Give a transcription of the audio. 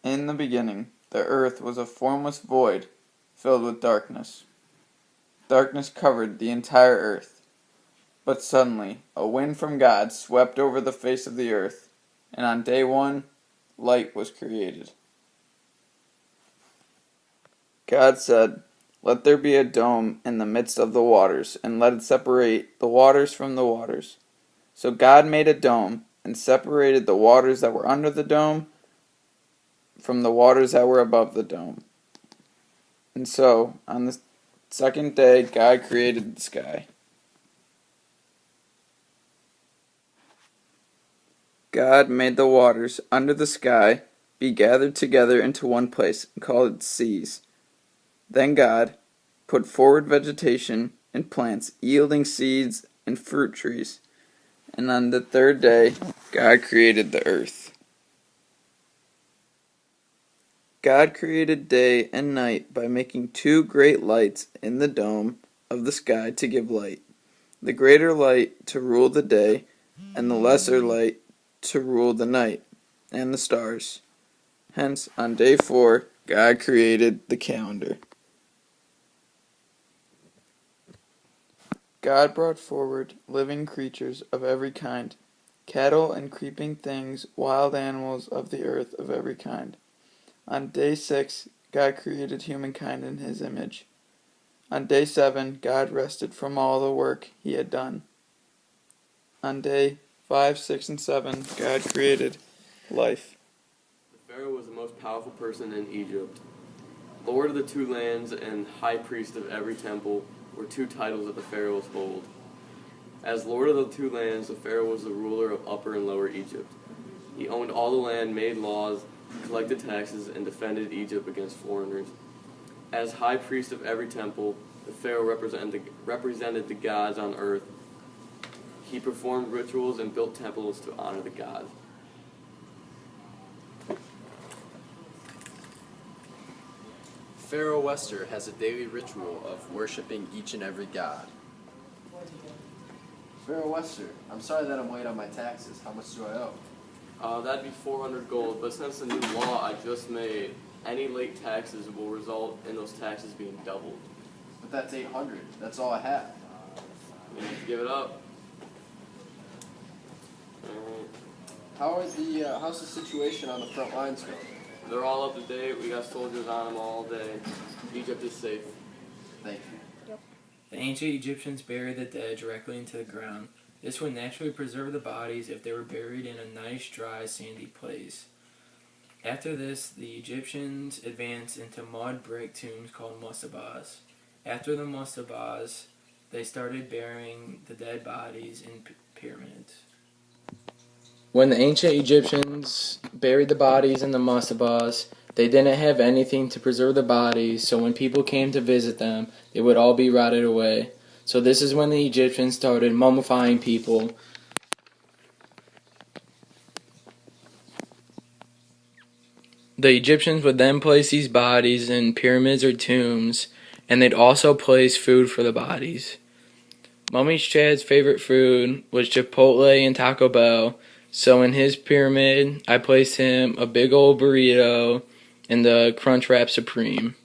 In the beginning, the earth was a formless void filled with darkness. Darkness covered the entire earth. But suddenly, a wind from God swept over the face of the earth, and on day one, light was created. God said, "Let there be a dome in the midst of the waters, and let it separate the waters from the waters." So God made a dome, and separated the waters that were under the dome from the waters that were above the dome. And so, on the second day, God created the sky. God made the waters under the sky be gathered together into one place and called it seas. Then God put forward vegetation and plants yielding seeds and fruit trees. And on the third day, God created the earth. God created day and night by making two great lights in the dome of the sky to give light, the greater light to rule the day, and the lesser light to rule the night and the stars. Hence, on day 4, God created the calendar. God brought forward living creatures of every kind, cattle and creeping things, wild animals of the earth of every kind. On day 6, God created humankind in his image. On day 7, God rested from all the work he had done. On day 5, 6, and 7, God created life. The Pharaoh was the most powerful person in Egypt. Lord of the two lands and high priest of every temple were two titles that the pharaohs hold. As Lord of the two lands, the Pharaoh was the ruler of Upper and Lower Egypt. He owned all the land, made laws, collected taxes, and defended Egypt against foreigners. As high priest of every temple, the Pharaoh represented the gods on earth. He performed rituals and built temples to honor the gods. Pharaoh Wester has a daily ritual of worshiping each and every god. Pharaoh Wester, I'm sorry that I'm late on my taxes. How much do I owe? That'd be 400 gold, but since the new law I just made, any late taxes will result in those taxes being doubled. But that's 800. That's all I have. You need to give it up. How's the situation on the front lines going? They're all up to date. We got soldiers on them all day. Egypt is safe. Thank you. The ancient Egyptians buried the dead directly into the ground. This would naturally preserve the bodies if they were buried in a nice, dry, sandy place. After this, the Egyptians advanced into mud brick tombs called mustabas. After the mustabas, they started burying the dead bodies in pyramids. When the ancient Egyptians buried the bodies in the mustabas, they didn't have anything to preserve the bodies, so when people came to visit them, they would all be rotted away. So this is when the Egyptians started mummifying people. The Egyptians would then place these bodies in pyramids or tombs, and they'd also place food for the bodies. Mummy Chad's favorite food was Chipotle and Taco Bell, so in his pyramid, I placed him a big old burrito and the Crunchwrap Supreme.